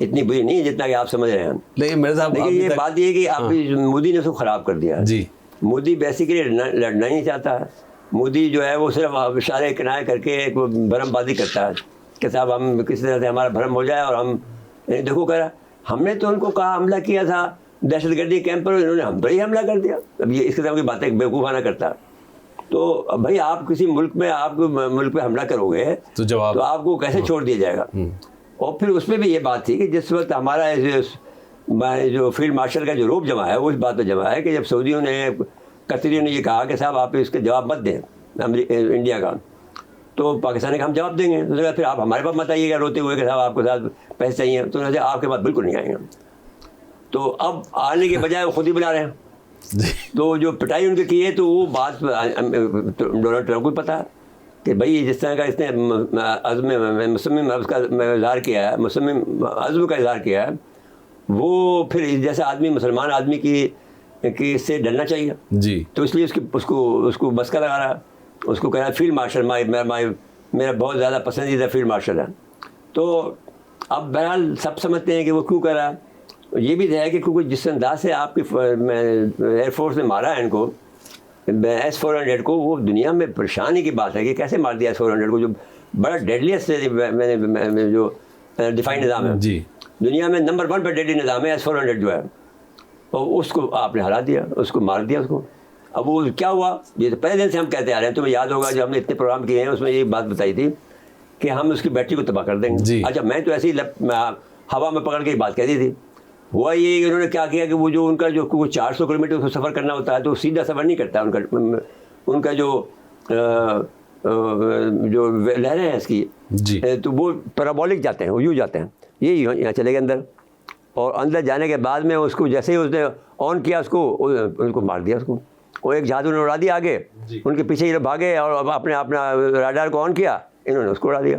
اتنی بری نہیں ہے جتنا کہ آپ سمجھ رہے ہیں. لیکن میرے صاحب لیکن یہ بات یہ ہے کہ آپ مودی نے اس کو خراب کر دیا. جی مودی بیسیکلی لڑنا ہی نہیں چاہتا ہے. مودی جو ہے وہ صرف اشارے کنائے کر کے ایک بھرم بازی کرتا ہے کہ صاحب ہم کسی طرح سے ہمارا بھرم ہو جائے اور ہم دیکھو کہہ رہا ہم نے تو ان کو کہا حملہ کیا تھا دہشت گردی کیمپ پر, انہوں نے ہم پر ہی حملہ کر دیا. اب یہ اس قسم کی باتیں بیوقوفانہ کرتا. تو بھائی آپ کسی ملک میں آپ کو ملک پہ حملہ کرو گے تو آپ کو کیسے چھوڑ دیا جائے گا. اور پھر اس میں بھی یہ بات تھی کہ جس وقت ہمارا جو فیلڈ مارشل کا جو روپ جمع ہے وہ اس بات پہ جمع ہے کہ جب سعودیوں نے قطریوں نے یہ کہا کہ صاحب آپ اس کے جواب مت دیں انڈیا کا, تو پاکستان نے کہا ہم جواب دیں گے. تو پھر آپ ہمارے پاس مت آئیے گا روتے ہوئے کہ صاحب آپ کے ساتھ پیسے چاہیے. تو انہوں نے آپ کے پاس بالکل نہیں آئیں گے. تو اب آنے کے بجائے وہ خود ہی بلا رہے ہیں. تو جو پٹائی ان کی کی ہے تو وہ بات ڈونلڈ ٹرمپ کو پتہ ہے کہ بھائی جس طرح کا اس نے عزم مصمم کا اظہار کیا ہے, مصمم عزم کا اظہار کیا ہے, وہ پھر جیسا آدمی مسلمان آدمی کی اس سے ڈرنا چاہیے. جی تو اس لیے اس کو بس کا لگا رہا ہے. اس کو کہہ رہا ہے فیلڈ مارشل میرا بہت زیادہ پسندیدہ فیلڈ مارشل ہے. تو اب بہرحال سب سمجھتے ہیں کہ وہ کیوں کر رہا ہے. یہ بھی ہے کہ کیونکہ جس انداز سے آپ کی ایئر فورس نے مارا ہے ان کو S-400 کو, وہ دنیا میں پریشانی کی بات ہے کہ کیسے مار دیا S-400 کو, جو بڑا ڈیڈلیسٹ جو دفاعی نظام ہے جی دنیا میں نمبر 1 پہ ڈیڈلی نظام ہے S-400 جو ہے, اور اس کو آپ نے ہرا دیا, اس کو مار دیا اس کو. اب وہ کیا ہوا, یہ تو پہلے دن سے ہم کہتے آ رہے ہیں. تمہیں یاد ہوگا جو ہم نے اتنے پروگرام کیے ہیں اس میں یہ بات بتائی تھی کہ ہم اس کی بیٹری کو تباہ کر دیں گے. جی. اچھا میں تو ایسے ہی ہوا میں پکڑ کے یہ بات کہہ دی تھی. ہوا یہ کہ انہوں نے کیا کیا کہ وہ جو ان کا جو 400 کلومیٹر کو سفر کرنا ہوتا ہے تو سیدھا سفر نہیں کرتا. ان کا جو لہریں ہیں اس کی جی تو وہ پیرابولک جاتے ہیں, وہ یوں جاتے ہیں, یہ یہاں چلے گئے اندر, اور اندر جانے کے بعد میں اس کو جیسے ہی اس نے آن کیا اس کو مار دیا. اس کو وہ ایک جہاز انہوں نے اڑا دیا آگے, ان کے پیچھے یہ بھاگے اور اپنا راڈار کو آن کیا, انہوں نے اس کو اڑا دیا.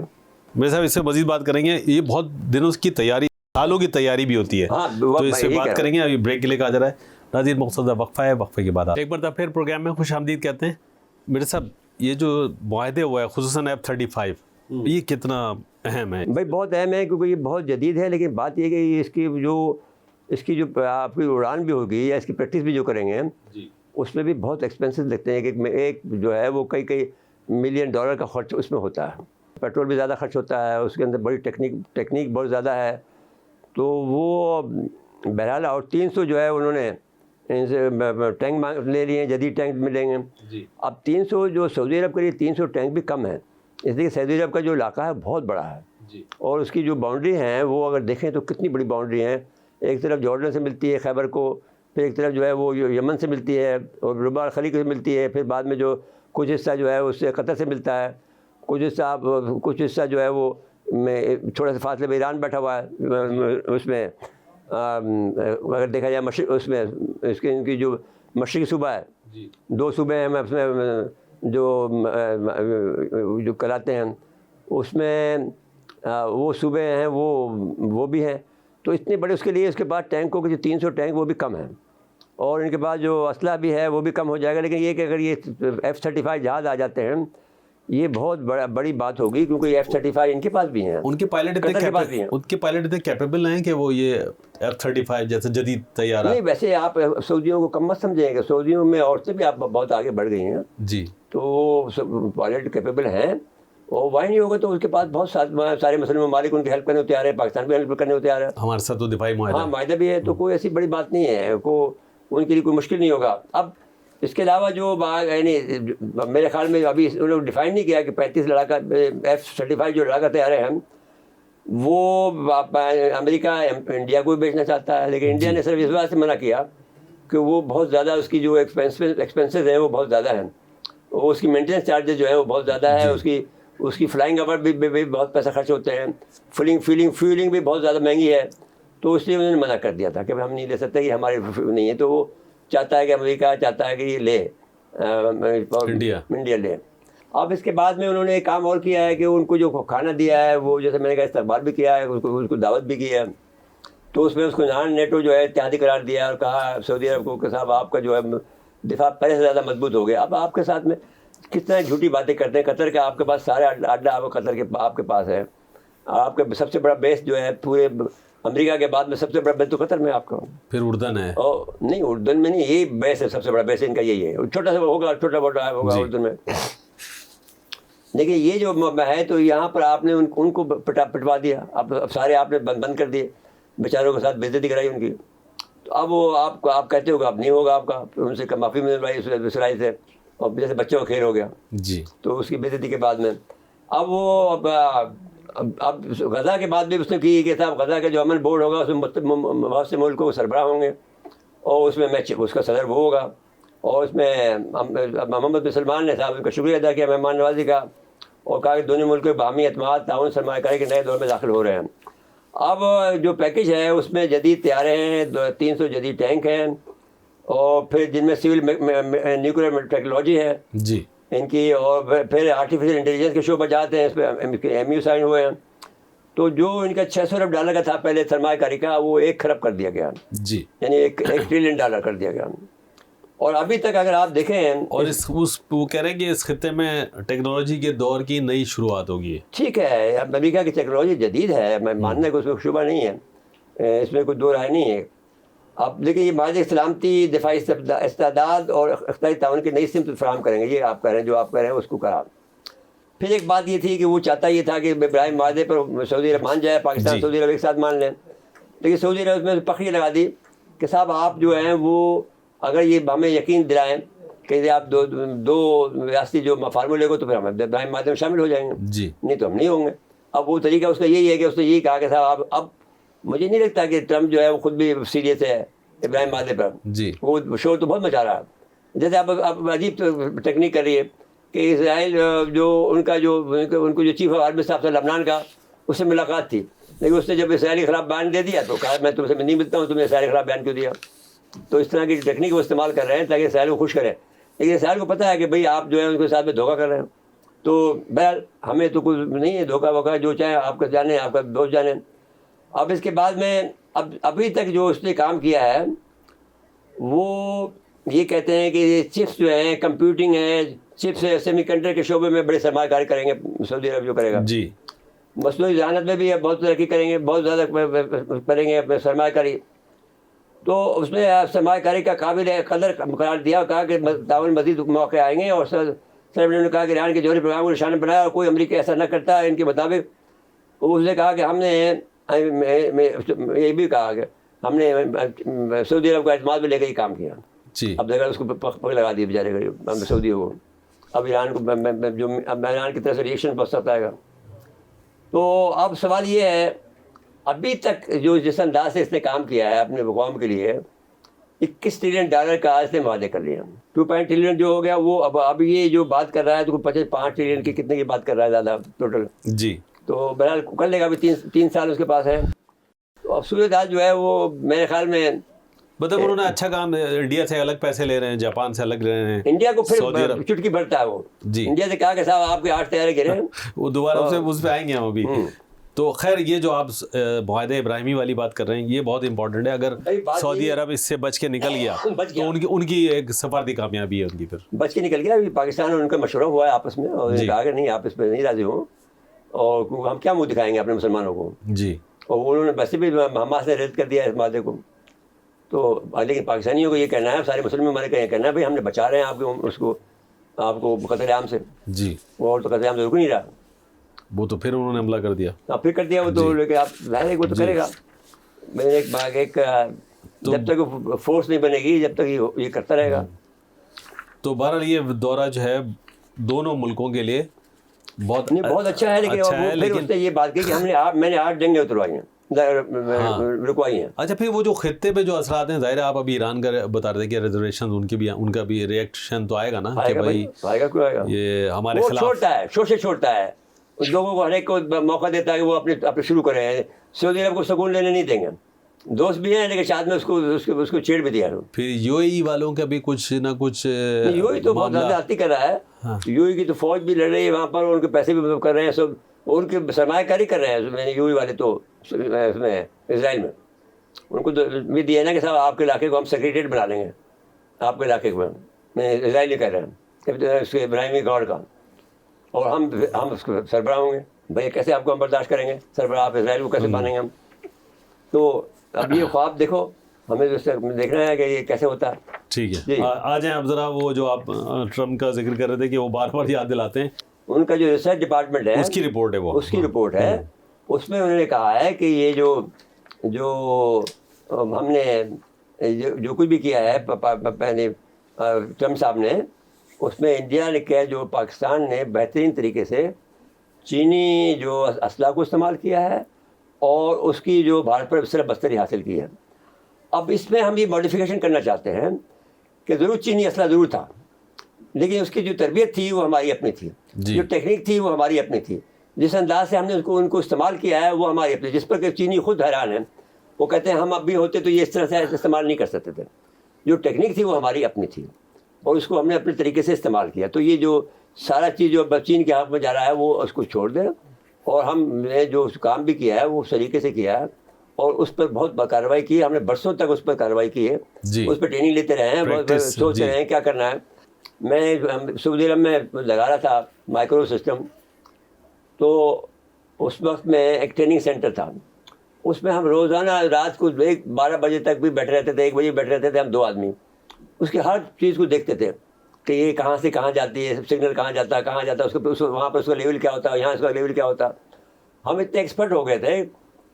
میرے صاحب اس سے مزید بات کریں گے. یہ بہت دنوں کی تیاری, سالوں کی تیاری بھی ہوتی ہے. تو اس سے بات کریں گے. ابھی بریک کے لیے کہا جا رہا ہے. ناظرین مقصدہ وقفہ ہے, وقفے کے بعد ایک مرتبہ پھر پروگرام میں خوش آمدید کہتے ہیں. میرے صاحب یہ جو معاہدے ہوا ہے خصوصاً F-35 یہ کتنا اہم ہے؟ بھائی بہت اہم ہے کیونکہ یہ بہت جدید ہے. لیکن بات یہ کہ اس کی جو آپ کی اڑان بھی ہوگی یا اس کی پریکٹس بھی جو کریں گے اس میں بھی بہت ایکسپینسو لگتے ہیں. کہ ایک جو ہے وہ کئی ملین ڈالر کا خرچ اس میں ہوتا ہے. پیٹرول بھی زیادہ خرچ ہوتا ہے, اس کے اندر بڑی ٹیکنیک بہت زیادہ ہے. تو وہ بہرحال, اور 300 جو ہے انہوں نے ان سے ٹینک لے لیے ہیں, جدید ٹینک ملیں گے. اب 300 جو سعودی عرب کے لیے 300 ٹینک بھی کم ہیں, اس لیے سعودی عرب کا جو علاقہ ہے بہت بڑا ہے. اور اس کی جو باؤنڈری ہیں وہ اگر دیکھیں تو کتنی بڑی باؤنڈری ہیں. ایک طرف جارڈن سے ملتی ہے خیبر کو, پھر ایک طرف جو ہے وہ یمن سے ملتی ہے اور ربع الخلیج سے ملتی ہے, پھر بعد میں جو کچھ حصہ جو ہے اس سے قطر سے ملتا ہے, کچھ حصہ جو ہے وہ میں تھوڑا سا فاصلے میں ایران بیٹھا ہوا ہے. اس میں اگر دیکھا جائے مشرق, اس میں ان کی جو مشرقی صوبہ ہے, 2 صوبے ہیں اس میں جو کراتے ہیں, اس میں وہ صوبے ہیں وہ بھی ہیں. تو اتنے بڑے اس کے لیے اس کے بعد ٹینکوں کے جو 300 ٹینک وہ بھی کم ہیں, اور ان کے بعد جو اسلحہ بھی ہے وہ بھی کم ہو جائے گا. لیکن یہ کہ اگر یہ F-35 جہاز آ جاتے ہیں یہ بہت بڑی بات ہوگی, کیونکہ F-35 ان کے پاس بھی ہیں. ان کے پائلٹ اتنے کیپیبل ہیں کہ وہ یہ F-35 جیسے جدید طیارہ نہیں. ویسے آپ سعودیوں کو کم مت سمجھیں گے, سعودیوں میں عورتیں بھی آپ بہت آگے بڑھ گئی ہیں. جی. تو پائلٹ کیپیبل ہیں, اور وہی نہیں ہوگا تو اس کے پاس بہت سارے مسلم ممالک ان کی ہیلپ کرنے کو تیار ہے. پاکستان بھی ہیلپ کرنے کو تیار ہے. ہمارے ساتھ تو دفاعی معاہدہ بھی ہے. تو کوئی ایسی بڑی بات نہیں ہے, ان کے لیے کوئی مشکل نہیں ہوگا. اب اس کے علاوہ جو یعنی میرے خیال میں ابھی انہوں نے ڈیفائن نہیں کیا کہ 35 لڑاکا F-35 جو لڑاکا تیار ہے وہ امریکہ انڈیا کو بھی بیچنا چاہتا ہے. لیکن انڈیا نے صرف اس بات سے منع کیا کہ وہ بہت زیادہ اس کی جو ایکسپینسز ہیں وہ بہت زیادہ ہیں, وہ اس کی مینٹیننس چارجز جو ہے وہ بہت زیادہ ہے. اس کی فلائنگ اوور بھی بہت پیسہ خرچ ہوتے ہیں, فیولنگ بھی بہت زیادہ مہنگی ہے. تو اس لیے انہوں نے منع کر دیا تھا کہ ہم نہیں لے سکتے, کہ ہمارے نہیں ہے. تو وہ چاہتا ہے کہ امریکہ چاہتا ہے کہ یہ لے انڈیا لے. اب اس کے بعد میں انہوں نے ایک کام اور کیا ہے کہ ان کو جو کھانا دیا ہے وہ جیسے میں نے کہا استقبال بھی کیا ہے, اس کو دعوت بھی کی ہے. تو اس میں اس کو نیٹو جو ہے اتحادی قرار دیا اور کہا سعودی عرب کو کہ صاحب آپ کا جو ہے دفاع پہلے سے زیادہ مضبوط ہو گیا. اب آپ کے ساتھ میں کتنا جھوٹی باتیں کرتے ہیں. قطر کا آپ کے پاس سارے اڈا آپ قطر کے آپ کے پاس ہے. آپ کا سب سے بڑا بیس جو ہے امریکہ کے بعد میں سب سے بڑا بیس تو قطر میں آپ کا. پھر اردن ہے. اور نہیں اردن میں نہیں, یہی بیس ہے, سب سے بڑا بیس ان کا یہی ہے. چھوٹا سا ہوگا, چھوٹا موٹا ہوگا اردن میں. لیکن یہ جو ہے تو یہاں پر آپ نے ان کو پٹوا دیا, اب سارے آپ نے بند کر دیے, بیچاروں کے ساتھ بے عزتی کرائی ان کی. تو اب وہ آپ کہتے ہو کہ اب نہیں ہوگا آپ کا, ان سے معافی ملوائی اسرائیل سے, اور جیسے بچوں کا کھیل ہو گیا جی. تو اس کی بے عزتی کے بعد میں اب وہ اب غزہ کے بعد بھی اس نے کی کہ صاحب غزہ کا جو امن بورڈ ہوگا اس میں بہت سے ملکوں کے سربراہ ہوں گے, اور اس میں اس کا صدر وہ ہوگا, اور اس میں محمد بن سلمان نے صاحب ان کا شکریہ ادا کیا, مہمان نوازی کا, اور کہا کہ دونوں ملکوں کے باہمی اعتماد تعاون سرمایہ کاری کے نئے دور میں داخل ہو رہے ہیں. اب جو پیکج ہے اس میں جدید طیارے ہیں, 300 جدید ٹینک ہیں, اور پھر جن میں سول نیوکلیر ٹیکنالوجی ہے جی ان کی, اور پھر آرٹیفیشل انٹیلیجنس کے شعبہ جاتے ہیں, اس پہ ایم یو سائن ہوئے ہیں. تو جو ان کا $600 ارب کا تھا پہلے سرمایہ کاری کا, وہ 1 خرب کر دیا گیا جی, یعنی $1 ٹریلین کر دیا گیا. اور ابھی تک اگر آپ دیکھیں, اور وہ کہہ رہے ہیں کہ اس خطے میں ٹیکنالوجی کے دور کی نئی شروعات ہوگی. ٹھیک ہے, اب امریکہ کی ٹیکنالوجی جدید ہے, میں ماننا کہ اس میں شبہ نہیں ہے, اس میں کوئی دو رائے نہیں ہے. اب دیکھیں یہ معاہدے سلامتی, دفاعی استعداد اور اقتصادی تعاون کی نئی سمت فراہم کریں گے, یہ آپ کہہ رہے ہیں, جو آپ کہہ رہے ہیں اس کو کرا. پھر ایک بات یہ تھی کہ وہ چاہتا یہ تھا کہ ابراہیم معاہدے پر سعودی عرب مان جائے, پاکستان سعودی عرب ایک ساتھ مان لیں. لیکن سعودی عرب میں پکڑی لگا دی کہ صاحب آپ جو ہیں وہ اگر یہ ہمیں یقین دلائیں کہ آپ دو ریاستی جو فارمولے کو, تو پھر ہم ابراہیم معاہدے میں شامل ہو جائیں گے, جی, نہیں تو ہم نہیں ہوں گے. اب وہ طریقہ اس کا یہی ہے کہ اس نے یہی کہا کہ صاحب اب مجھے نہیں لگتا کہ ٹرمپ جو ہے وہ خود بھی سیریس ہے ابراہیم معاہدے پر. جی, وہ شور تو بہت مچا رہا ہے. جیسے اب عجیب ٹیکنیک کر رہی ہے کہ اسرائیل جو ان کو جو چیف آف آرمی صاحب سے لبنان کا, اس سے ملاقات تھی, لیکن اس نے جب اسرائیل کے خلاف بیان دے دیا تو کہا میں تم سے نہیں ملتا ہوں, تم نے اسرائیل کے خلاف بیان کیوں دیا. تو اس طرح کی ٹیکنیک وہ استعمال کر رہے ہیں تاکہ اسرائیل کو خوش کریں, لیکن اسرائیل کو پتہ ہے کہ بھئی آپ جو ہے ان کے ساتھ میں دھوکہ کر رہے ہیں. تو بہرحال ہمیں تو کچھ نہیں ہے, دھوکہ ووکہ جو چاہے آپ کا جانیں, آپ کا دوست جانیں. اب اس کے بعد میں ابھی تک جو اس نے کام کیا ہے وہ یہ کہتے ہیں کہ چپس جو ہیں, کمپیوٹنگ ہے, چپس سیمی کنڈکٹر کے شعبے میں بڑے سرمایہ کاری کریں گے سعودی عرب جو کرے گا. جی, مصنوعی ذہانت میں بھی بہت ترقی کریں گے, بہت زیادہ کریں گے سرمایہ کاری. تو اس میں سرمایہ کاری کا قابل قدر قرار دیا, کہا کہ تعاون مزید مواقع آئیں گے. اور صدر نے کہا کہ ایران کے جوہری پروگرام کو نشانہ بنایا, اور کوئی امریکہ ایسا نہ کرتا ان کے مطابق. اس نے کہا کہ ہم نے یہ بھی کہا کہ ہم نے سعودی عرب کا اعتماد میں لے کے یہ کام کیا. جی, اب دیکھا اس کو پگ لگا دی بیچارے غریب سعودی کو. اب ایران کو جو ایران کی طرف سے ریئیکشن بس سکتا ہے گا. تو اب سوال یہ ہے, ابھی تک جو جس انداز سے اس نے کام کیا ہے اپنے قوم کے لیے, $21 ٹریلین کا اس نے معاہدے کر لیا. 2 ٹریلین جو ہو گیا وہ اب یہ جو بات کر رہا ہے تو 5 ٹریلین کی کتنے کی بات کر رہا ہے زیادہ ٹوٹل. جی, تو بہرحال کر لے گا, ابھی 3 سال اس کے پاس ہے. تو اب صورتحال جو ہے وہ میرے خیال میں مطلب انہوں نے اچھا کام, انڈیا سے الگ پیسے لے رہے ہیں, جاپان سے الگ لے رہے ہیں, انڈیا کو پھر چٹکی بھرتا ہے وہ. جی, انڈیا سے کہا کہ صاحب آپ کے 8 طیارے گرے ہیں, وہ دوبارہ اس پہ آئیں گے ہم ابھی. تو خیر یہ جو آپ معاہدے ابراہیمی والی بات کر رہے ہیں یہ بہت امپورٹنٹ ہے. اگر سعودی عرب اس سے بچ کے نکل گیا تو ان کی ایک سفارتی کامیابی ہے, ان کی پھر بچ کے نکل گیا. ابھی پاکستان اور ان کا مشورہ ہوا ہے آپس میں, اور کہا کہ نہیں آپ اس پہ نہیں راضی ہوں, اور ہم کیا منہ دکھائیں گے اپنے مسلمانوں کو. جی, اور انہوں نے ویسے بھی حماس نے رد کر دیا اس معاہدے کو. تو لیکن پاکستانیوں کو یہ کہنا ہے, سارے مسلمان ہمارے کا یہ کہنا ہے بھائی ہم نے بچا رہے ہیں آپ کو قتل عام سے. جی, اور تو قتل عام سے رک نہیں رہا. وہ تو پھر انہوں نے حملہ کر دیا. پھر کر دیا وہ تو, لیکن آپ ظاہر ہے وہ تو کرے گا. میں نے ایک جب تک فورس نہیں بنے گی جب تک یہ کرتا رہے گا. تو بہرحال یہ دورہ جو ہے دونوں ملکوں کے لیے بہت اچھا ہے. لیکن پھر اس نے یہ بات کی کہ میں نے 8 جنگیں اتروائی ہیں, رکوائی ہیں. اچھا, پھر وہ جو خطے پہ جو اثرات ہیں, ظاہر ہے آپ ابھی ایران کا بتا رہے تھے کہ ریزرویشن ان کا بھی ریئیکشن تو آئے گا نا, کہ بھائی آئے گا, کیوں آئے گا. یہ ہمارے خلاف چھوڑتا ہے, شور سے چھوڑتا ہے, لوگوں کو ہر ایک کو موقع دیتا ہے کہ وہ اپنے شروع کریں. سعودی عرب کو سکون لینے نہیں دیں گے. دوست بھی ہیں لیکن ساتھ میں اس کو چھیڑ بھی دیا. پھر یو اے ای والوں کا بھی کچھ نہ کچھ, یو اے تو بہت زیادہ آتی کر رہا ہے. یو اے کی تو فوج بھی لڑ رہی ہے وہاں پر, ان کے پیسے بھی کر رہے ہیں, سب ان کی سرمایہ کاری کر رہے ہیں یو اے والے. تو اس میں اسرائیل میں ان کو بھی دیا نا کہ صاحب آپ کے علاقے کو ہم سیکریٹریٹ بنا لیں گے, آپ کے علاقے کو. میں اسرائیل ہی کہہ رہے ہیں اس کے ابراہیمی گاڑ کا, اور ہم اس کو سربراہ ہوں گے. بھائی کیسے آپ کو ہم برداشت کریں گے سربراہ, آپ اسرائیل کو کیسے مانیں گے ہم. تو اب یہ خواب دیکھو، ہمیں دیکھنا ہے کہ یہ کیسے ہوتا ہے. ٹھیک ہے، آ جائیں اب ذرا. وہ جو آپ ٹرمپ کا ذکر کر رہے تھے کہ وہ بار بار یاد دلاتے ہیں، ان کا جو ریسرچ ڈپارٹمنٹ ہے اس کی رپورٹ ہے، وہ اس کی رپورٹ ہے. اس میں انہوں نے کہا ہے کہ یہ جو ہم نے جو کچھ بھی کیا ہے ٹرمپ صاحب نے، اس میں انڈیا نے کیا، جو پاکستان نے بہترین طریقے سے چینی جو اسلحہ کو استعمال کیا ہے اور اس کی جو بھارت پر صرف بستری حاصل کی ہے. اب اس میں ہم یہ ماڈیفیکیشن کرنا چاہتے ہیں کہ ضرور چینی اسلحہ ضرور تھا، لیکن اس کی جو تربیت تھی وہ ہماری اپنی تھی، جو ٹیکنیک تھی وہ ہماری اپنی تھی، جس انداز سے ہم نے ان کو استعمال کیا ہے وہ ہماری اپنی، جس پر کہ چینی خود حیران ہے. وہ کہتے ہیں ہم اب بھی ہوتے تو یہ اس طرح سے استعمال نہیں کر سکتے تھے. جو ٹیکنیک تھی وہ ہماری اپنی تھی اور اس کو ہم نے اپنے طریقے سے استعمال کیا. تو یہ جو سارا چیز جو چین کے حق میں جا رہا ہے وہ اس کو چھوڑ دیں، اور ہم نے جو کام بھی کیا ہے وہ اس طریقے سے کیا ہے اور اس پر بہت کارروائی کی ہے. ہم نے برسوں تک اس پر کارروائی کی ہے، اس پہ ٹریننگ لیتے رہے ہیں، بہت سوچ رہے ہیں کیا کرنا ہے. میں سعودی عرب میں لگا رہا تھا مائکرو سسٹم، تو اس وقت میں ایک ٹریننگ سینٹر تھا. اس میں ہم روزانہ رات کو 12 بجے تک بھی بیٹھے رہتے تھے، 1 بجے بیٹھے رہتے تھے ہم 2 آدمی. اس کی ہر چیز کو دیکھتے تھے کہ یہ کہاں سے کہاں جاتی ہے، سگنل کہاں جاتا ہے، اس کو وہاں پر اس کا لیول کیا ہوتا ہے، یہاں اس کا لیول کیا ہوتا. ہم اتنے ایکسپرٹ ہو گئے تھے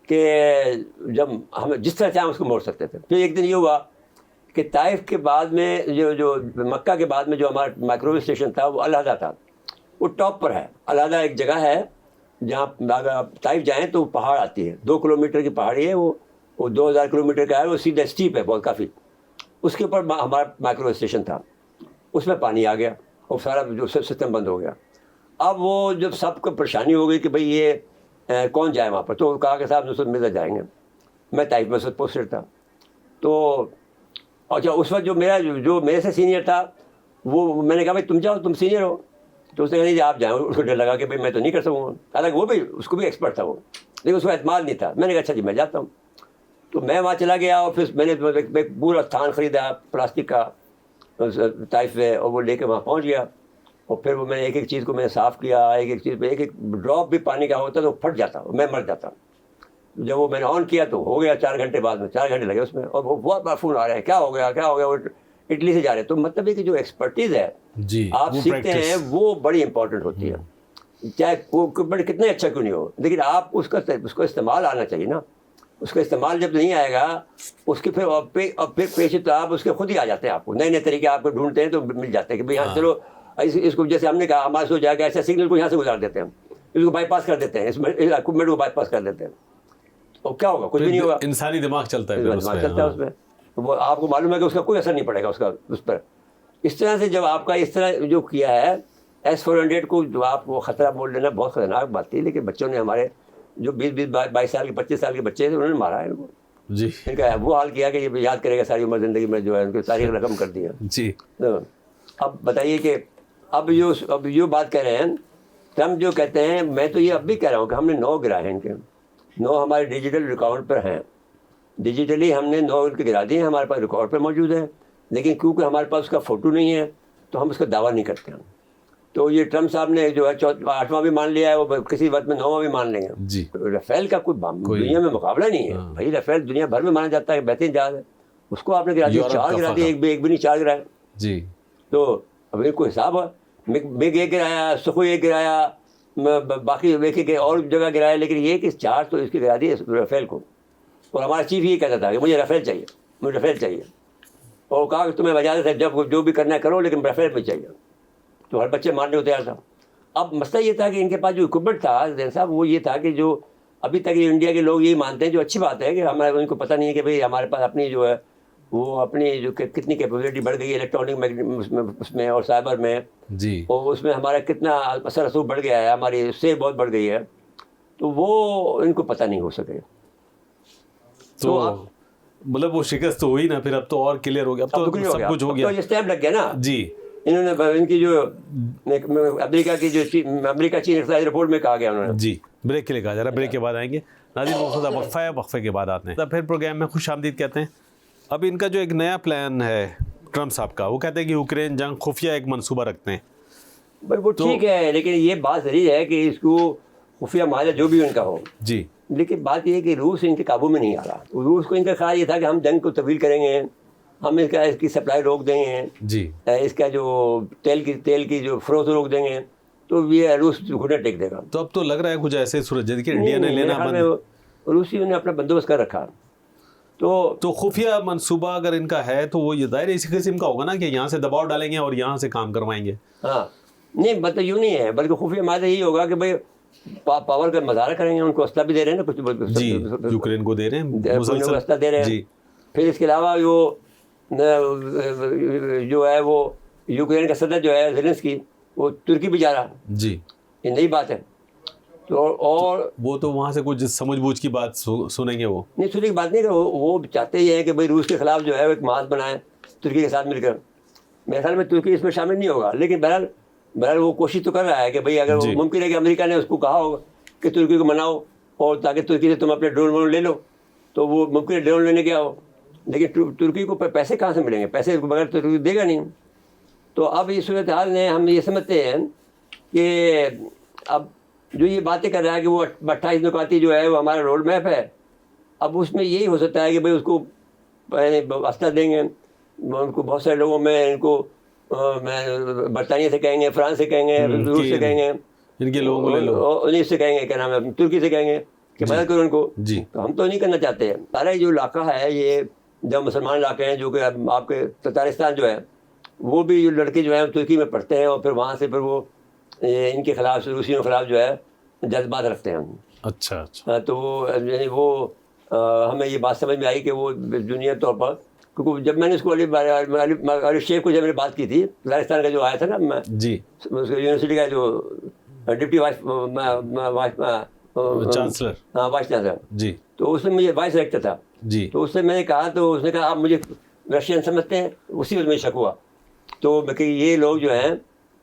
کہ جب ہم جس طرح چاہیں اس کو موڑ سکتے تھے. پھر ایک دن یہ ہوا کہ طائف کے بعد میں جو مکہ کے بعد میں جو ہمارا مائکروویو اسٹیشن تھا وہ علیحدہ تھا، وہ ٹاپ پر ہے. علیحدہ ایک جگہ ہے جہاں اگر آپ طائف جائیں تو پہاڑ آتی ہے، 2 کلومیٹر کی پہاڑی ہے، وہ 2000 کلومیٹر کا ہے، وہ سیدھا اسٹیپ ہے بہت کافی. اس کے اوپر ہمارا مائکرو اسٹیشن تھا. اس میں پانی آ گیا اور سارا جو سسٹم بند ہو گیا. اب وہ جب سب کو پریشانی ہو گئی کہ بھئی یہ کون جائے وہاں پر، تو کہا کہ صاحب نصرت مرزا جائیں گے. میں طائف میں پوسٹڈ تھا. تو اچھا اس وقت جو میرے سے سینئر تھا وہ، میں نے کہا بھائی تم جاؤ، تم سینئر ہو. تو اس نے کہا نہیں جی آپ جائیں. اس کو ڈر لگا کہ بھائی میں تو نہیں کر سکوں گا، حالانکہ وہ بھی اس کو بھی ایکسپرٹ تھا وہ، لیکن اس کو اعتماد نہیں تھا. میں نے کہا اچھا جی میں جاتا ہوں. تو میں وہاں چلا گیا اور پھر میں نے ایک پورا تھان خریدا پلاسٹک کا طائف میں، اور وہ لے کے وہاں پہنچ گیا. اور پھر وہ میں نے ایک ایک چیز کو میں نے صاف کیا، ایک ایک چیز پہ ایک ڈراپ بھی پانی کا ہوتا تو پھٹ جاتا، میں مر جاتا. جب وہ میں نے آن کیا تو ہو گیا 4 گھنٹے بعد میں، 4 گھنٹے لگے اس میں. اور وہ بہت بار فون آ رہے ہیں کیا ہو گیا، وہ اٹلی سے جا رہے ہیں. تو مطلب ہے کہ جو ایکسپرٹیز ہے آپ سیکھتے ہیں وہ بڑی امپورٹنٹ ہوتی ہے، چاہے وہ کتنا اچھا کیوں نہیں ہو، لیکن آپ اس کو استعمال آنا چاہیے نا. اس کا استعمال جب نہیں آئے گا اس کے پھر پیچھے تو آپ اس کے خود ہی آ جاتے ہیں. آپ کو نئے نئے طریقے آپ کو ڈھونڈتے ہیں تو مل جاتے ہیں کہ بھائی ہاں چلو اس کو، جیسے ہم نے کہا ہمارے سو جا کے ایسا سگنل کو یہاں سے گزار دیتے ہیں، اس کو بائی پاس کر دیتے ہیں، اس اکوپمنٹ کو بائی پاس کر دیتے ہیں. اور کیا ہوگا؟ کچھ بھی نہیں ہوگا. انسانی دماغ چلتا ہے، دماغ چلتا ہے اس میں. وہ آپ کو معلوم ہے کہ اس کا کوئی اثر نہیں پڑے گا اس پر. اس طرح سے جب آپ کا اس طرح جو کیا ہے S-400 کو، جو آپ کو خطرہ بول لینا بہت خطرناک بات تھی، لیکن بچوں نے ہمارے جو 22 سال کے 25 سال کے بچے تھے انہوں نے مارا ہے ان کو. جی ان کا وہ حال کیا کہ یہ یاد کرے گا ساری عمر زندگی میں، جو ہے ان کی تاریخ رقم کر دی ہے. جی اب بتائیے کہ اب جو بات کہہ رہے ہیں ٹرمپ جو کہتے ہیں، میں تو یہ اب بھی کہہ رہا ہوں کہ ہم نے 9 گرائے ہیں ان کے، 9 ہمارے ڈیجیٹل ریکارڈ پر ہیں. ڈیجیٹلی ہم نے 9 کے گرا دیے ہیں، ہمارے پاس ریکارڈ پہ موجود ہے، لیکن کیونکہ ہمارے پاس اس کا فوٹو نہیں ہے تو ہم اس کا دعویٰ نہیں کرتے ہیں. تو یہ ٹرمپ صاحب نے جو ہے 8واں بھی مان لیا ہے، وہ کسی وقت میں 9واں بھی مان لیں گے. جی رافیل کا کوئی دنیا میں مقابلہ نہیں ہے بھائی. رافیل دنیا بھر میں مانا جاتا ہے بہترین جہاز ہے. اس کو آپ نے گرا دیا، 4 گرا دیے، ایک بھی نہیں 4 گرائے. جی تو اب ان کو حساب ہے، مگ ایک گرایا، سخوئی ایک گرایا، باقی ایک اور جگہ گرایا، لیکن یہ کہ 4 تو اس کے گرا دیے رافیل کو. اور ہمارا چیف یہ کہتا تھا کہ مجھے رافیل چاہیے، مجھے رافیل چاہیے. اور کہا کہ تمہیں اجازت ہے جب جو بھی کرنا ہے کرو، لیکن رافیل میں چاہیے. تو ہر بچے ماننے کو تیار تھا. اب مسئلہ یہ تھا کہ ان کے پاس جو اکوپمنٹ تھا زین صاحب، وہ یہ تھا کہ جو ابھی تک یہ انڈیا کے لوگ یہی مانتے ہیں، جو اچھی بات ہے کہ ہمارے ان کو پتہ نہیں ہے کہ بھئی ہمارے پاس اپنی جو ہے وہ اپنی جو کتنی کیپیبلٹی بڑھ گئی ہے الیکٹرانک اس میں اور سائبر میں. جی اور اس میں ہمارا کتنا اثر رسوخ بڑھ گیا ہے، ہماری سے بہت بڑھ گئی ہے. تو وہ ان کو پتہ نہیں ہو سکے. تو مطلب وہ شکست تو ہوئی نا، پھر اب تو اور کلیئر ہو گیا، اب تو سب کچھ ہو گیا. تو اسٹیمپ لگ گیا نا. جی انہوں نے ان کی جو امریکہ کی جو امریکہ چین اقتصادی رپورٹ میں کہا گیا انہوں نے. جی بریک کے لیے کہا جا رہا ہے، بریک کے بعد آئیں گے. ناظرین وقفہ وقفہ ہے، وقفے کے بعد آتے ہیں. پھر پروگرام میں خوش آمدید کہتے ہیں. اب ان کا جو ایک نیا پلان ہے ٹرمپ صاحب کا، وہ کہتے ہیں کہ یوکرین جنگ خفیہ ایک منصوبہ رکھتے ہیں. بھائی وہ ٹھیک ہے، لیکن یہ بات ضروری ہے کہ اس کو خفیہ معاہدہ جو بھی ان کا ہو، جی لیکن بات یہ ہے کہ روس ان کے قابو میں نہیں آ رہا. روس کو ان کا خیال یہ تھا کہ ہم جنگ کو طویل کریں گے, ہم اس کی سپلائی روک دیں گے, جی اس کا جو تیل کی جو فروخت روک دیں گے, تو یہ روس گھٹنے ٹیک دے گا. تو اب تو لگ رہا ہے کچھ ایسے صورت جیسے کہ انڈیا نے لینا بند. روسیوں نے اپنا بندوبست کر رکھا. تو خفیہ منصوبہ اگر ان کا ہے تو وہ یہ ظاہر اسی قسم کا ہوگا نا کہ یہاں سے دباؤ ڈالیں گے اور یہاں سے کام کروائیں گے. ہاں نہیں مطلب یوں نہیں ہے, بلکہ خفیہ مادہ یہی ہوگا کہ بھائی پاور کا مظاہرہ کریں گے, ان کو اسلحہ بھی دے رہے ہیں نا کچھ, جی یوکرین کو دے رہے ہیں مسلسل اسلحہ دے رہے ہیں. جی پھر اس کے علاوہ جو ہے وہ یوکرین کا صدر جو ہے زیلنسکی, وہ ترکی بھی جا رہا. جی یہ نئی بات ہے. تو اور وہ تو وہاں سے کچھ سمجھ بوجھ کی بات سنیں گے, وہ نہیں سننے کی بات نہیں, کہ وہ چاہتے ہی ہیں کہ بھائی روس کے خلاف جو ہے وہ ایک محاذ بنائیں ترکی کے ساتھ مل کر. میرے خیال میں ترکی اس میں شامل نہیں ہوگا, لیکن بہرحال وہ کوشش تو کر رہا ہے کہ بھائی اگر ممکن ہے کہ امریکہ نے اس کو کہا ہوگا کہ ترکی کو مناؤ اور تاکہ ترکی سے تم اپنے ڈرون لے لو, تو وہ ممکن ہے ڈرون لینے گیا ہو, لیکن ترکی کو پیسے کہاں سے ملیں گے, پیسے بغیر ترکی دے گا نہیں. تو اب اس صورت حال نے ہم یہ سمجھتے ہیں کہ اب جو یہ باتیں کر رہا ہے کہ وہ 28 نکاتی جو ہے وہ ہمارا روڈ میپ ہے, اب اس میں یہی ہو سکتا ہے کہ بھائی اس کو اسلحہ دیں گے, ان کو بہت سارے لوگوں میں ان کو برطانیہ سے کہیں گے, فرانس سے کہیں گے, روس سے کہیں گے, ان کے لوگوں کو لے لو, انیس سے کہیں گے, کیا نام ہے, ترکی سے کہیں گے کہ مدد کرو ان کو. جی تو ہم تو نہیں کرنا چاہتے ہیں. سارا جو علاقہ ہے یہ جب مسلمان علاقے ہیں, جو کہ آپ کے تتارستان جو ہے, وہ بھی جو لڑکے جو ہیں ترکی میں پڑھتے ہیں, اور پھر وہاں سے پھر وہ ان کے خلاف روسیوں کے خلاف جو ہے جذبات رکھتے ہیں. اچھا اچھا. تو وہ یعنی وہ ہمیں یہ بات سمجھ میں آئی کہ وہ دنیا طور پر, کیونکہ جب میں نے اس کو علی شیخ کو جب میں نے بات کی تھی, راجستھان کا جو آیا تھا نا, میں جی یونیورسٹی کا جو ڈپٹی وائس چانسلر, ہاں وائس چانسلر, جی تو اس میں مجھے وائس ڈائریکٹر تھا. جی تو اس سے میں نے کہا, تو اس نے کہا آپ مجھے رشین سمجھتے ہیں, اسی وقت مجھے شک ہوا. تو کہ یہ لوگ جو ہیں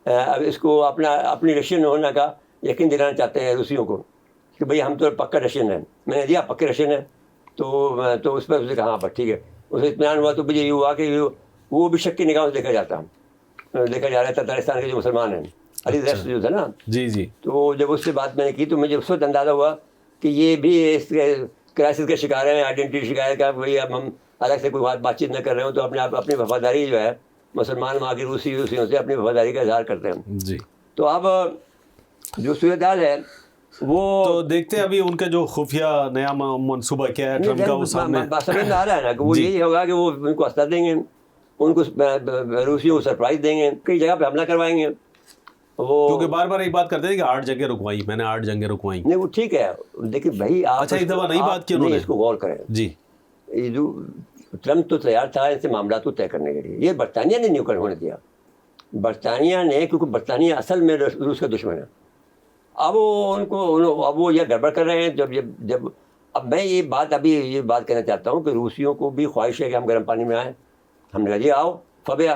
اب اس کو اپنی رشین ہونے کا یقین دلانا چاہتے ہیں روسیوں کو کہ بھئی ہم تو پکا رشین ہیں. میں نے دیا پکے رشین ہیں, تو اس پر اس نے کہا ہاں بس ٹھیک ہے. اسے اطمینان ہوا, تو مجھے یہ ہوا کہ وہ بھی شک کی نگاہوں سے دیکھا جا رہا ہے تتارستان کے جو مسلمان ہیں, علی ریسٹ جو تھا نا. جی جی. تو جب اس سے بات میں نے کی تو مجھے اس وقت اندازہ ہوا کہ یہ بھی اس کرائسس کے شکار ہیں, آئیڈینٹی شکار کا. بھائی اب ہم الگ سے کوئی بات چیت نہ کر رہے ہوں, تو اپنی وفاداری جو ہے مسلمان وہاں کی روسیوں سے اپنی وفاداری کا اظہار کرتے ہیں. جی. تو اب جو صورتحال ہے وہ تو دیکھتے ہیں ابھی ان کا جو خفیہ نیا منصوبہ کیا ہے ٹرمپ کا, وہ سامنے سمجھ میں آ رہا ہے نا کہ وہ یہی ہوگا کہ وہ ان کو اسلحہ دیں گے, ان کو روسیوں کو سرپرائز دیں گے, کئی جگہ پہ حملہ کروائیں گے. وہ کیونکہ بار بار ایک بات کرتے ہیں کہ 8 جنگیں رکوائی, میں نے 8 جنگیں رکوائی. نہیں وہ ٹھیک ہے, دیکھیے بھائی آپ اچھا ایک دفعہ نہیں بات کی انہوں نے, اس کو غور کریں. جی یہ جو ٹرمپ تو تیار تھا ان سے معاملات کو طے کرنے کے لیے, یہ برطانیہ نے نہیں ہونے دیا. برطانیہ نے, کیونکہ برطانیہ اصل میں روس کا دشمن ہے. اب وہ یہ گڑبڑ کر رہے ہیں. جب اب میں یہ بات کہنا چاہتا ہوں کہ روسیوں کو بھی خواہش ہے کہ ہم گرم پانی میں آئیں. ہم نے کہا جی آؤ فبیا.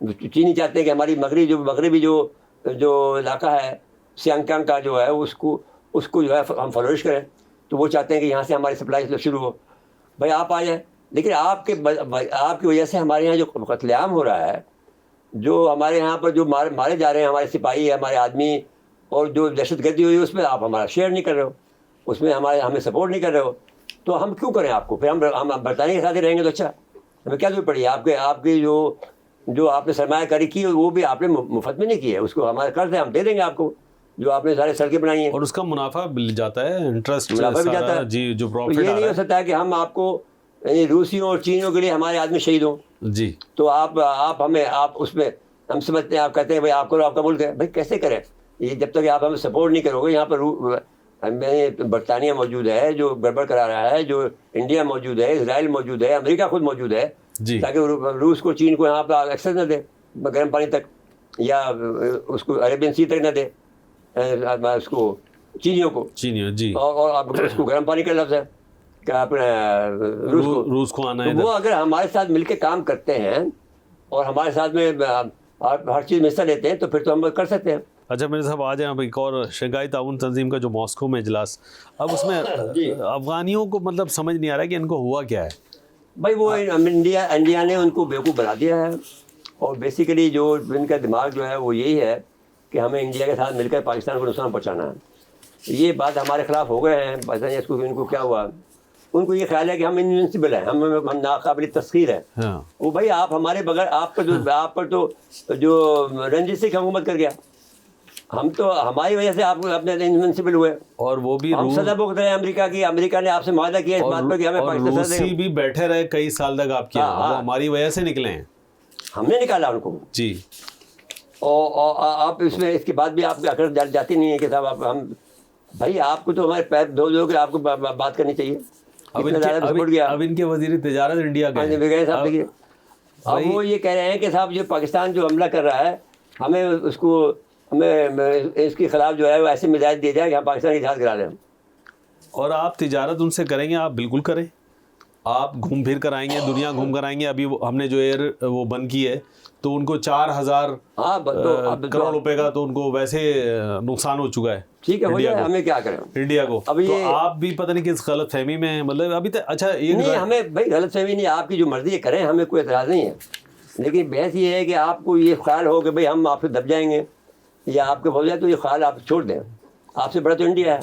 چینی چاہتے ہیں کہ ہماری مغربی جو علاقہ ہے سیانگکانگ کا جو ہے اس کو جو ہے ہم فلورش کریں. تو وہ چاہتے ہیں کہ یہاں سے ہماری سپلائی شروع ہو. بھائی آپ آ جائیں, لیکن آپ کی وجہ سے ہمارے یہاں جو قتل عام ہو رہا ہے, جو ہمارے یہاں پر جو مارے جا رہے ہیں ہمارے سپاہی, ہمارے آدمی, اور جو دہشت گردی ہوئی اس میں آپ ہمارا شیئر نہیں کر رہے ہو, اس میں ہمیں سپورٹ نہیں کر رہے ہو. تو ہم کیوں کریں آپ کو؟ پھر ہم برطانیہ کے ساتھ ہی رہیں گے تو اچھا, ہمیں کیا ضرورت پڑی؟ آپ کی جو آپ نے سرمایہ کاری کی وہ بھی آپ نے مفت میں نہیں کی ہے, اس کو ہمارا قرض ہے, ہم دے دیں گے آپ کو, جو آپ نے سارے سڑکیں بنائی ہیں. اور اس کا منافع مل جاتا ہے, انٹرسٹ منافع بھی جاتا ہے. جی جو پروفٹ یہ نہیں ہو سکتا ہے کہ ہم آپ کو یعنی روسیوں اور چینیوں کے لیے ہمارے آدمی شہید ہوں. جی. تو آپ اس میں ہم سمجھتے ہیں, آپ کہتے ہیں بھائی آپ کرو, آپ کا ملک ہے. بھائی کیسے کریں یہ جب تک آپ ہمیں سپورٹ نہیں کرو گے؟ یہاں پر برطانیہ موجود ہے جو گڑبڑ کرا رہا ہے, جو انڈیا موجود ہے, اسرائیل موجود ہے, امریکہ خود موجود ہے, تاکہ روس کو چین کو یہاں پہ ایکسیس نہ دے گرم پانی تک, یا اس کو عربین سی تک نہ دے, اس کو چینیوں کو. جی. اور اس کو گرم پانی کا لفظ ہے کہ اپنے روس کو آنا ہے. وہ اگر ہمارے ساتھ مل کے کام کرتے ہیں اور ہمارے ساتھ میں ہر چیز میں حصہ لیتے ہیں تو پھر تو ہم کر سکتے ہیں. اچھا میرے صاحب آ جائیں اب ایک اور شنگھائی تعاون تنظیم کا جو ماسکو میں اجلاس, اب اس میں افغانیوں کو مطلب سمجھ نہیں آ رہا ہے کہ ان کو ہوا کیا ہے. بھائی وہ انڈیا نے ان کو بیوقوف بنا دیا ہے, اور بیسیکلی جو ان کا دماغ جو ہے وہ یہی ہے کہ ہمیں انڈیا کے ساتھ مل کر پاکستان کو نقصان پہنچانا ہے. یہ بات ہمارے خلاف ہو گئے ہیں، پتہ نہیں اس کو ان کو کیا ہوا. ان کو یہ خیال ہے کہ ہم انوینسیبل ہیں، ہم ناقابل تسخیر ہیں. ہاں وہ بھائی آپ ہمارے بغیر آپ پر تو جو رنجش سے حکومت کر گیا، ہم تو ہماری وجہ سے آپ اپنے انوینسیبل ہوئے. اور وہ بھی ہم سزا بھگت رہے ہیں امریکہ کی. امریکہ نے آپ سے معاہدہ کیا اس بات پر کہ ہمیں پاکستان سزا روسی دیں. بھی بیٹھے رہے کئی سال تک آپ کے یہاں، وہ ہماری وجہ سے نکلے ہیں. ہم نے نکالا ان کو. جی. اور آپ اس میں اس کے بعد بھی آپ عقل جاتی نہیں ہے کہ صاحب ہم بھائی آپ کو تو ہمارے پیر دھو دو کے آپ کو بات کرنی چاہیے. اب ان کے وزیر تجارت انڈیا گئے صاحب. دیکھیے اب وہ یہ کہہ رہے ہیں کہ صاحب جو پاکستان جو حملہ کر رہا ہے ہمیں اس کے خلاف جو ہے وہ ایسے مزاج دیا جائے کہ ہم پاکستان کی جہاد کرا لیں. اور آپ تجارت ان سے کریں گے، آپ بالکل کریں. آپ گھوم پھر کر آئیں گے، دنیا گھوم کر آئیں گے. ابھی ہم نے جو ایئر وہ بند کی ہے تو ان کو 4000 کروڑ روپے کا تو ان کو ویسے نقصان ہو چکا ہے. ٹھیک ہے ہو جائے، ہمیں کیا کریں انڈیا کو. ابھی تو آپ بھی پتہ نہیں کس غلط فہمی میں مطلب ابھی تک. اچھا نہیں ہمیں بھائی غلط فہمی نہیں، آپ کی جو مرضی ہے کریں، ہمیں کوئی اعتراض نہیں ہے. لیکن بحث یہ ہے کہ آپ کو یہ خیال ہو کہ بھائی ہم آپ سے دب جائیں گے یا آپ کے ہو جائے تو یہ خیال آپ چھوڑ دیں. آپ سے بڑا تو انڈیا ہے.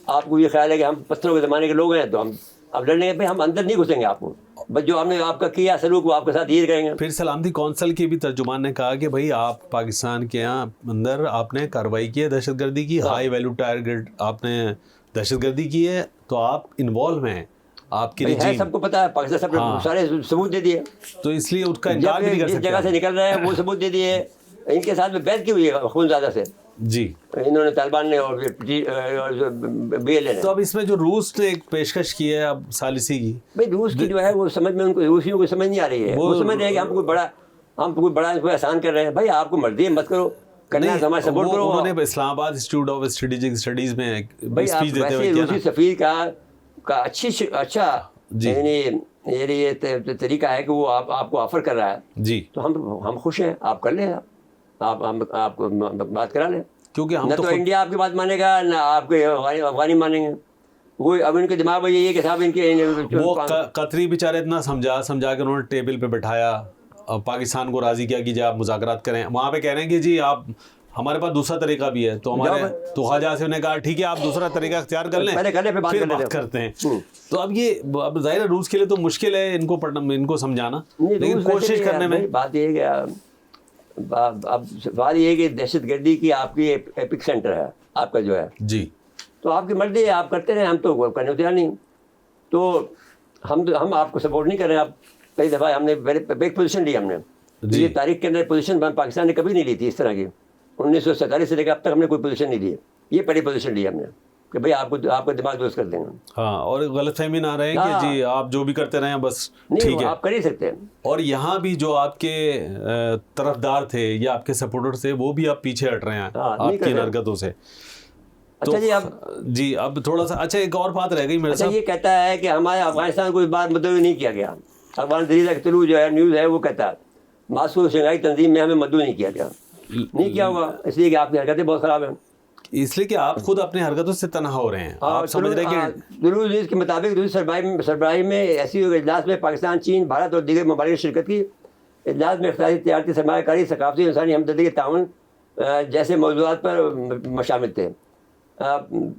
آپ کو یہ خیال ہے کہ ہم پتھروں کے زمانے کے لوگ ہیں تو ہم اب لڑنے کے ہم اندر نہیں گھسیں گے. آپ کو بس جو ہم نے آپ کا کیا سلوک وہ آپ کے ساتھ یہ کریں گے. پھر سلامتی کونسل کے بھی ترجمان نے کہا کہ بھائی آپ پاکستان کے یہاں اندر آپ نے کارروائی کی ہے دہشت گردی کی، ہائی ویلیو ٹارگیٹ آپ نے دہشت گردی کی ہے تو آپ انوالو ہیں. آپ کے ہے سب کو پتا ہے، پاکستان سب نے سارے ثبوت دے دیے. تو اس لیے اس کا انکار بھی نہیں کر جس سکتے. جگہ سے نکل رہے ہیں وہ ثبوت دے دیے. ان کے ساتھ میں بیعت کی ہوئی ہے خون زیادہ سے. جی انہوں نے طالبان نے اور بی ایل اے نے. تو اب اس میں جو روس نے ایک پیشکش کی ہے اب ثالثی کی، بھائی روس کی جو ہے وہ سمجھ میں ان کو روسیوں کو سمجھ نہیں آ رہی ہے. وہ سمجھ رہے ہیں کہ ہم کوئی بڑا کوئی احسان کر رہے ہیں. بھائی آپ کو مرضی ہے مت کرو، کرنا ہے ہمارا سپورٹ کرو. انہوں نے اسلام آباد انسٹیٹیوٹ آف اسٹریٹجک اسٹڈیز میں بھائی آپ ویسے روسی سفیر کا اچھا یہ طریقہ ہے کہ وہ آپ کو آفر کر رہا ہے. جی تو ہم خوش ہیں، آپ کر لیں، آپ کو بات کرا لیں. کیونکہ ہم نہ تو انڈیا آپ کی بات مانے گا نہ آپ کے افغانی مانیں گے. وہ اب ان کے دماغ میں یہی ہے کہ صاحب ان کے وہ قطری بیچارے اتنا سمجھا کے انہوں نے ٹیبل پہ بٹھایا، پاکستان کو راضی کیا کہ جی آپ مذاکرات کریں. وہاں پہ کہہ رہے ہیں کہ جی آپ ہمارے پاس دوسرا طریقہ بھی ہے. تو ہمارے تو خواجہ آصف نے کہا ٹھیک ہے آپ دوسرا طریقہ اختیار کر لیں، پھر بات کرتے ہیں. تو اب یہ اب ظاہر ہے روس کے لیے تو مشکل ہے ان کو پڑھنا، ان کو سمجھانا، لیکن کوشش کرنے میں. بات یہ ہے کہ اب سوال یہ ہے کہ دہشت گردی کی آپ کی ایپک سینٹر ہے آپ کا جو ہے. جی تو آپ کی مرضی ہے، آپ کرتے رہیں، ہم تو کرنے تیار نہیں. تو ہم آپ کو سپورٹ نہیں کر رہے ہیں. آپ کئی دفعہ ہم نے ایک پوزیشن لی، ہم نے یہ تاریخ کے اندر پوزیشن پاکستان نے کبھی نہیں لی تھی اس طرح کی. 1947 سے لے کے اب تک ہم نے کوئی پوزیشن نہیں لی ہے. یہ پہلی پوزیشن لی ہم نے کہ بھائی آپ کا دماغ درست کر دیں گے. ہاں اور غلط فہمی نہ رہے کہ جی آپ جو بھی کرتے رہیں بس ٹھیک ہے، آپ کر ہی سکتے ہیں. اور یہاں بھی جو آپ کے طرفدار تھے یا آپ کے سپورٹر تھے وہ بھی آپ پیچھے ہٹ رہے ہیں آپ کی حرکتوں سے. اچھا جی اب تھوڑا سا اچھا ایک اور بات رہ گئی میرے ساتھ. یہ کہتا ہے کہ ہمارے افغانستان کو اس بات مدعو نہیں کیا گیا. افغان جریدہ طلوع جو ہے نیوز ہے وہ کہتا ہے ماسکو شنگھائی تنظیم میں ہمیں مدعو نہیں کیا گیا. نہیں کیا ہوگا اس لیے کہ آپ کی حرکتیں بہت خراب ہیں، اس لیے کہ آپ خود اپنے حرکتوں سے تنہا ہو رہے ہیں. آپ سمجھ رہے ہیں کہ طلوع نیوز کے مطابق روسی سربراہی میں ایسی اجلاس میں پاکستان، چین، بھارت اور دیگر ممالک نے شرکت کی. اجلاس میں اقتصادی، تجارتی، سرمایہ کاری، ثقافتی، انسانی ہمدردی کے تعاون جیسے موضوعات پر شامل تھے.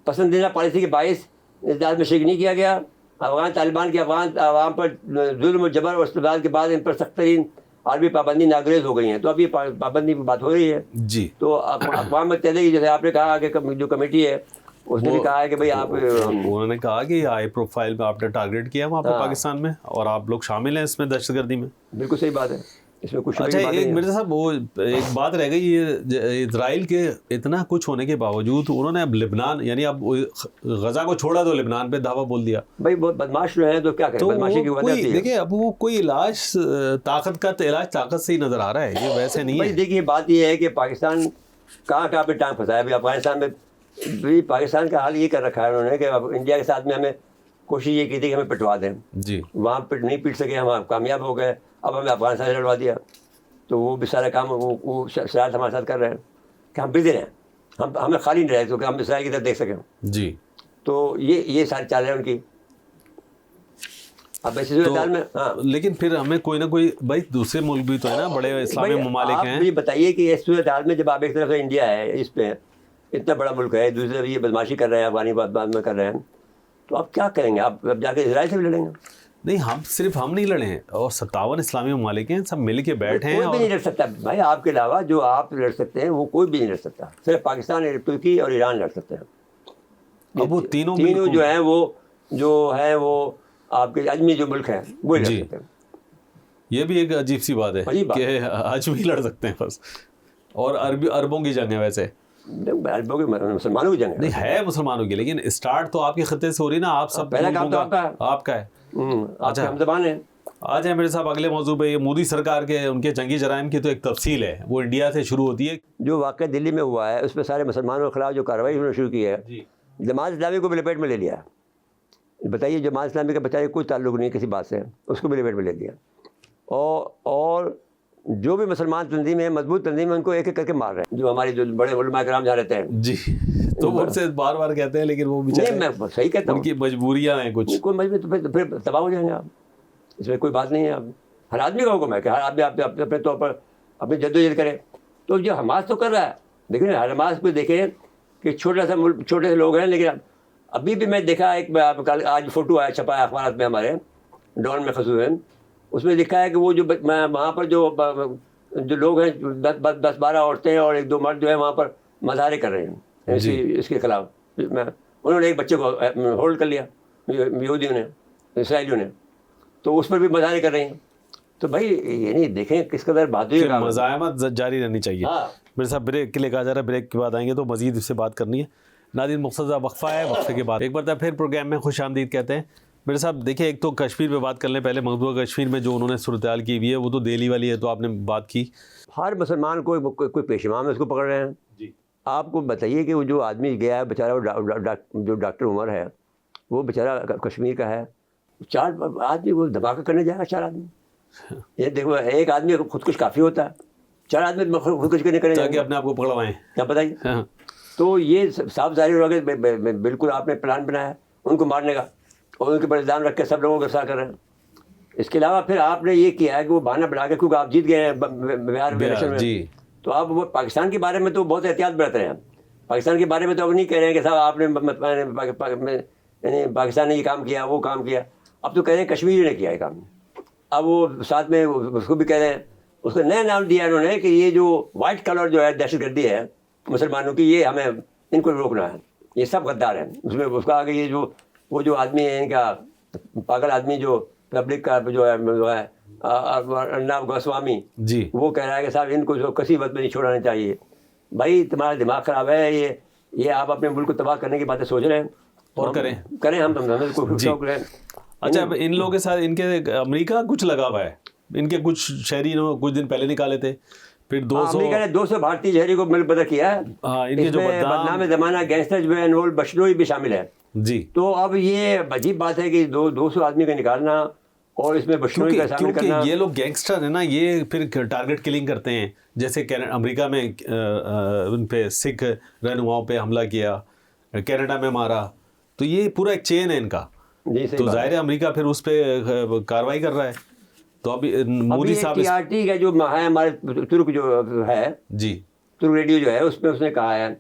پسندیدہ پالیسی کے باعث اجلاس میں شرکت نہیں کیا گیا. افغان طالبان کے افغان عوام پر ظلم و جبر اور استبداد کے بعد ان پر سخت ترین عالمی پابندی ناگزیر ہو گئی ہیں. تو اب یہ پابندی کی بات ہو رہی ہے. جی تو اقوام متحدہ کی جیسے آپ نے کہا کہ جو کمیٹی ہے اس نے بھی کہا ہے کہ بھائی آپ انہوں نے کہا کہ ہائی پروفائل میں آپ نے ٹارگیٹ کیا وہاں پہ پاکستان میں اور آپ لوگ شامل ہیں اس میں دہشت گردی میں. بالکل صحیح بات ہے، اس میں کچھ. اچھا ایک مرزا صاحب وہ ایک بات رہ گئی، یہ اسرائیل کے اتنا کچھ ہونے کے باوجود انہوں نے اب لبنان یعنی اب غزہ کو چھوڑا تو لبنان پہ دعویٰ بول دیا. بھائی بہت بدماش جو ہیں تو کیا کریں، بدماشی کی وجہ سے. دیکھیں اب وہ کوئی علاج طاقت سے ہی نظر آ رہا ہے، یہ ویسے نہیں ہے. دیکھیے بات یہ ہے کہ پاکستان کہاں پہ ٹانگ پھنسایا. ابھی افغانستان میں بھی پاکستان کا حال یہ کر رکھا ہے انہوں نے کہ اب انڈیا کے ساتھ میں ہمیں کوشش یہ کی تھی کہ ہمیں پٹوا دیں. جی وہاں پہ نہیں پیٹ سکے، ہم کامیاب ہو گئے، اب ہمیں افغانستان سے لڑوا دیا. تو وہ بھی سارا کام وہ شرارت ہمارے ساتھ کر رہے ہیں کہ ہم بزی رہیں، ہمیں خالی نہیں رہے تو کہ ہم اسرائیل کی طرف دیکھ سکیں. جی تو یہ ساری چال ہے ان کی. اب ایسی صورتحال میں لیکن پھر ہمیں کوئی نہ کوئی بھائی دوسرے ملک بھی تو ہے نا، بڑے اسلامی ممالک ہیں. آپ یہ بتائیے کہ اس صورتحال میں جب آپ ایک طرف سے انڈیا ہے اس پہ اتنا بڑا ملک ہے، دوسری طرف یہ بدماشی کر رہے ہیں، افغانی بات میں کر رہے ہیں، تو آپ کیا کریں گے؟ آپ اب جا کے اسرائیل سے بھی لڑیں گے؟ نہیں، ہم نہیں لڑے ہیں، اور 57 اسلامی ممالک ہیں، سب مل کے بیٹھے ہیں. کوئی بھی نہیں لڑ سکتا بھائی آپ کے علاوہ، جو آپ لڑ سکتے ہیں وہ کوئی بھی نہیں لڑ سکتا. صرف پاکستان، ترکی اور ایران لڑ سکتے ہیں. اب وہ تینوں جو ہیں وہ آپ کے اجمی جو ملک ہیں وہ لڑ سکتے ہیں. یہ بھی ایک عجیب سی بات ہے کہ اجمی لڑ سکتے ہیں بس. اور عربوں کی جنگ ہے ویسے، عربوں کی مسلمانوں کی جنگ ہے. نہیں ہے مسلمانوں کی، لیکن اسٹارٹ تو آپ کے خطے سے ہو رہی نا. آپ سب پہلا کام تو آپ کا ہے. اچھا، ہم زبان ہیں. آ جائیں میرے صاحب اگلے موضوع پہ. یہ مودی سرکار کے ان کے جنگی جرائم کی تو ایک تفصیل ہے، وہ انڈیا سے شروع ہوتی ہے. جو واقعہ دلی میں ہوا ہے اس پہ سارے مسلمانوں کے خلاف جو کارروائی انہوں نے شروع کی ہے، جماعت اسلامی کو بھی لپیٹ میں لے لیا. بتائیے، جماعت اسلامی کا بچارے کوئی تعلق نہیں کسی بات سے، اس کو بھی لپیٹ میں لے لیا. اور جو بھی مسلمان تنظیمیں ہیں، مضبوط تنظیمیں، ان کو ایک ایک کر کے مار رہے ہیں. جو ہمارے جو بڑے علماء کرام جہاں رہتے ہیں، جی تو وہ سے بار بار کہتے ہیں، لیکن وہ نہیں، میں صحیح کہتا ہوں، ان کی مجبوریاں ہیں کچھ. کوئی مجبوری تو پھر تباہ ہو جائیں گے آپ. اس میں کوئی بات نہیں ہے. اب ہر آدمی کا حکم ہے کہ ہر آدمی اپنے طور پر اپنی جدوجہد کرے. تو جو حماس تو کر رہا ہے، لیکن حماس کو دیکھیں کہ چھوٹے سے لوگ ہیں، لیکن ابھی بھی میں دیکھا ایک آج فوٹو آیا، چھپا ہے اخبارات میں ہمارے ڈون میں خصوصاً، اس میں لکھا ہے کہ وہ جو وہاں پر جو لوگ ہیں، 10-12 عورتیں اور 1-2 مرد جو ہے وہاں پر مظاہرے کر رہے ہیں اس کے خلاف. انہوں نے ایک بچے کو ہولڈ کر لیا، یہودیوں نے، اسرائیلیوں نے، تو اس پر بھی مظاہرے کر رہے ہیں. تو بھائی یعنی دیکھیں کس قدر بہادری کا مزاحمت جاری رہنی چاہیے. میرے صاحب بریک کے لیے کہا جا رہا ہے، بریک کے بعد آئیں گے تو مزید اس سے بات کرنی ہے. ناظرین، مختصر وقفہ ہے، وقفے کے بعد ایک بار پھر پروگرام میں خوش آمدید کہتے ہیں. میرے صاحب دیکھیں، ایک تو کشمیر پہ بات کر لیں پہلے. مقبوضہ کشمیر میں جو انہوں نے صورتحال کی ہوئی ہے وہ تو دہلی والی ہے، تو آپ نے بات کی. ہر مسلمان کو کوئی پیشیمان میں اس کو پکڑ رہے ہیں. جی، آپ کو بتائیے کہ وہ جو آدمی گیا ہے بیچارہ، جو ڈاکٹر عمر ہے، وہ بیچارہ کشمیر کا ہے. 4 آدمی وہ دھماکہ کرنے جائے گا، 4 آدمی. یہ دیکھو، ایک آدمی خودکش کافی ہوتا ہے، 4 آدمی خودکش کرنے تاکہ اپنے آپ کو پکڑوائیں. کیا بتائیے. تو یہ صاف ظاہر ہو گیا کہ بالکل آپ نے پلان بنایا ان کو مارنے کا، اور ان کے پر الزام رکھ کے سب لوگوں کو گرفتار کر رہے ہیں. اس کے علاوہ پھر آپ نے یہ کیا ہے کہ وہ بہانہ بنا کے، کیونکہ آپ جیت گئے ہیں بہار میں، تو آپ وہ پاکستان کے بارے میں تو بہت احتیاط برت رہے ہیں. پاکستان کے بارے میں تو اب نہیں کہہ رہے ہیں کہ صاحب آپ نے یعنی پاکستان نے یہ کام کیا، وہ کام کیا. اب تو کہہ رہے ہیں کشمیر نے کیا یہ کام. اب وہ ساتھ میں اس کو بھی کہہ رہے ہیں، اس کو نیا نام دیا انہوں نے کہ یہ جو وائٹ کلر جو ہے دہشت گردی ہے مسلمانوں کی، یہ ہمیں ان کو روکنا ہے، یہ سب غدار ہیں. اس میں اس کا آگے یہ وہ جو آدمی ہے ان کا پاگل آدمی، جو پبلک کا جو ہے ارنب گوسوامی، جی، وہ کہہ رہا ہے کہ صاحب ان کو جو کسی وقت میں نہیں چھوڑانا چاہیے. بھائی تمہارا دماغ خراب ہے. یہ آپ اپنے ملک کو تباہ کرنے کی باتیں سوچ رہے ہیں، اور کریں ہم کوئی شوق رہے. اچھا، اب ان لوگوں کے ساتھ ان کے امریکہ کچھ لگا ہوا ہے. ان کے کچھ شہری کچھ دن پہلے نکالے تھے، پھر 200 امریکہ نے 200 بھارتی شہری کو ملک بدر کیا ہے. ان کے جو بدنام زمانہ گینگسٹر جو ہے انول بشنوئی بھی شامل ہے. جی، تو اب یہ عجیب بات ہے کہ 200 آدمی کا نکالنا اور اس میں بشنوئی کا شامل کرنا. کیونکہ یہ لوگ گینگسٹر ہیں نا، یہ پھر ٹارگٹ کلنگ کرتے ہیں. جیسے امریکہ میں ان پہ سکھ رہنماؤں پہ حملہ کیا، کینیڈا میں مارا، تو یہ پورا ایک چین ہے ان کا. تو ظاہر ہے امریکہ پھر اس پہ کارروائی کر رہا ہے. تو ابھی مودی صاحب TRT کا جو ہے ہمارے ترک جو ہے، جی، ترک ریڈیو جو ہے، اس میں اس نے کہا ہے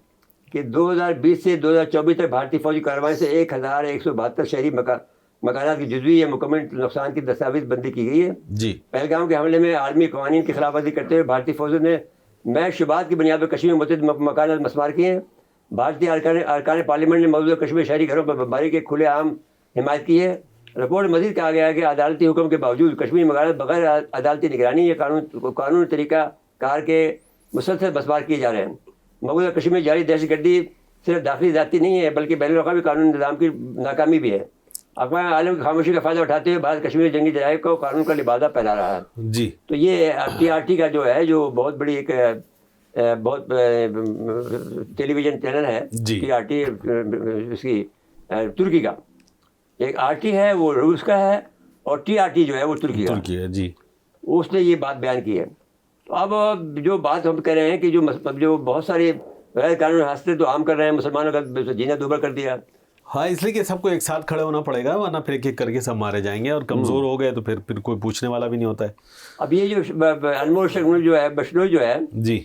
کہ 2020 سے 2024 تک بھارتی فوجی کارروائی سے 1172 شہری مکانات کی جزوی یا مکمل نقصان کی دستاویز بندی کی گئی ہے. جی، پہلگام کے حملے میں عالمی قوانین کی خلاف ورزی کرتے ہوئے بھارتی فوجوں نے محض شبہات کی بنیاد پر کشمیر میں متعدد مکانات مسمار کیے ہیں. بھارتی ارکان پارلیمنٹ نے موجودہ کشمیر شہری گھروں پر بمباری کے کھلے عام حمایت کی ہے. رپورٹ مزید کہا گیا ہے کہ عدالتی حکم کے باوجود کشمیر مکانات بغیر عدالتی نگرانی یا قانون طریقہ کار کے مسلسل مسمار کیے جا رہے ہیں. موجودہ کشمیر میں جاری دہشت گردی صرف داخلی ذاتی نہیں ہے بلکہ بین الاقوامی قانون نظام کی ناکامی بھی ہے. اقوام عالم کی خاموشی کا فائدہ اٹھاتے ہوئے بھارت کشمیر جنگی جرائم کو قانون کا لبادہ پہنا رہا ہے. جی، تو یہ TRT کا جو ہے، جو بہت بڑی ایک بہت ٹیلی ویژن چینل ہے TRT، اس کی ترکی کا. ایک RT ہے وہ روس کا ہے، اور TRT جو ہے وہ ترکی ہے. جی، اس نے یہ بات بیان کی ہے. تو اب جو بات ہم کہہ رہے ہیں کہ جو بہت سارے غیر قانونی حادثے تو عام کر رہے ہیں، مسلمانوں کا جینا دوبھر کر دیا. ہاں، اس لیے کہ سب کو ایک ساتھ کھڑے ہونا پڑے گا، ورنہ پھر ایک ایک کر کے سب مارے جائیں گے، اور کمزور ہو گئے تو پھر کوئی پوچھنے والا بھی نہیں ہوتا ہے. اب یہ جو انمول شیخ جو ہے، بشنوئی جو ہے، جی،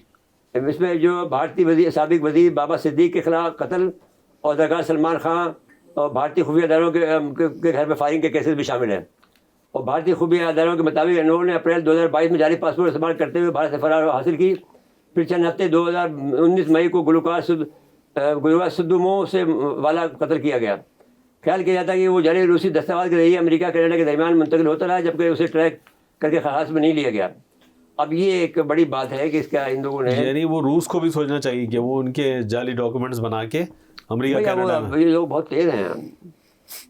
اس میں جو بھارتی وزیر سابق وزیر بابا صدیق کے خلاف قتل اور اداکار سلمان خان اور بھارتی خفیہ اداروں کے گھر میں فائرنگ کے کیسز بھی شامل ہیں. اور بھارتی خفیہ اداروں کے مطابق انہوں نے اپریل 2022 میں جعلی پاسپورٹ استعمال کرتے ہوئے بھارت سے فرار حاصل کی. پھر چند ہفتے 2019 مئی کو گلوکار سدھو سے والا قتل کیا گیا. خیال کیا جاتا ہے کہ وہ جعلی روسی دستاویز کے ذریعے امریکہ کینیڈا کے درمیان منتقل ہوتا رہا جبکہ اسے ٹریک کر کے خاص میں نہیں لیا گیا. اب یہ ایک بڑی بات ہے کہ اس کا ان لوگوں نے یعنی وہ روس کو بھی سوچنا چاہیے کہ وہ ان کے جعلی ڈاکومنٹس بنا کے امریکہ کینیڈا میں. یہ لوگ بہت تیز ہیں.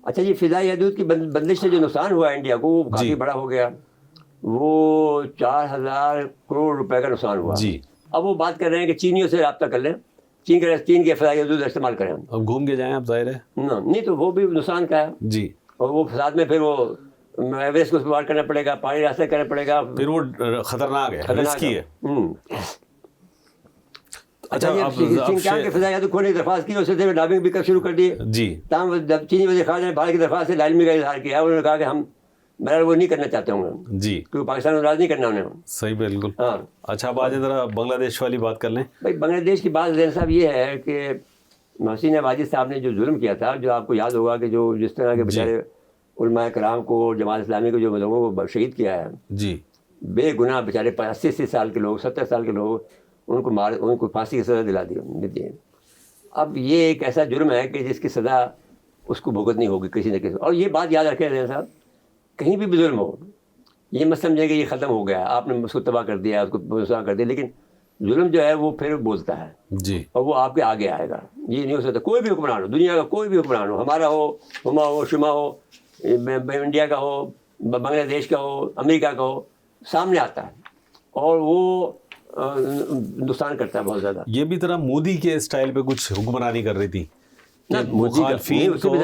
اچھا یہ فضائی حدود کی بندش سے جو نقصان ہوا انڈیا کو وہ کافی بڑا ہو گیا. وہ 4000 کروڑ روپے کا نقصان ہوا. جی. اب وہ بات کر رہے ہیں کہ چینیوں سے رابطہ کر لیں, چین کے فضائی حدود استعمال کریں. اب گھوم کے جائیں آپ ظاہر ہے. نہیں تو وہ بھی نقصان کا ہے. جی. اور وہ فساد میں پھر وہ ایوریسٹ کو استعمال کرنا پڑے گا, پانی راستہ کرنا پڑے گا, پھر وہ خطرناک ہے, رسکی ہے. اچھا کے فضائی حدود کھولنے کی درخواست کی, اس سے ڈابنگ بھی شروع کر دیے. جی. تاہم چینی وزیر خارجہ نے بھارت کی درخواست سے لازمی کا اظہار کیا. انہوں نے کہا کہ ہم وہ نہیں کرنا چاہتے ہوں گے. جی. کیونکہ پاکستان کو راض نہیں کرنا انہیں. صحیح, بالکل. ہاں. اچھا اب آج ذرا بنگلہ دیش والی بات کر لیں. بھائی بنگلہ دیش کی بات زین صاحب یہ ہے کہ حسین واجد صاحب نے جو ظلم کیا تھا, جو آپ کو یاد ہوگا کہ جو جس طرح کے بیچارے علماء کرام کو, جماعت اسلامی کو جو لوگوں کو شہید کیا ہے. جی. بے گناہ بیچارے 80 سال کے لوگ, 70 سال کے لوگ, ان کو پھانسی کی سزا دلا دی. اب یہ ایک ایسا جرم ہے کہ جس کی سزا اس کو بھگتنی ہوگی کسی نہ کسی. اور یہ بات یاد رکھیں زین صاحب, کہیں بھی ظلم ہو یہ مت سمجھیں کہ یہ ختم ہو گیا, آپ نے اس کو تباہ کر دیا, اس کو رسوا کر دیا, لیکن ظلم جو ہے وہ پھر بولتا ہے. جی. اور وہ آپ کے آگے آئے گا. یہ نہیں ہو سکتا. کوئی بھی حکمران ہو, دنیا کا کوئی بھی حکمران ہو, ہمارا ہو, ہما ہو, شما ہو, انڈیا کا ہو, بنگلہ دیش کا ہو, امریکہ کا ہو, سامنے آتا ہے اور وہ نقصان کرتا ہے بہت زیادہ. یہ بھی طرح مودی کے اسٹائل پہ کچھ حکمرانی کر رہی تھی مخالفین کو.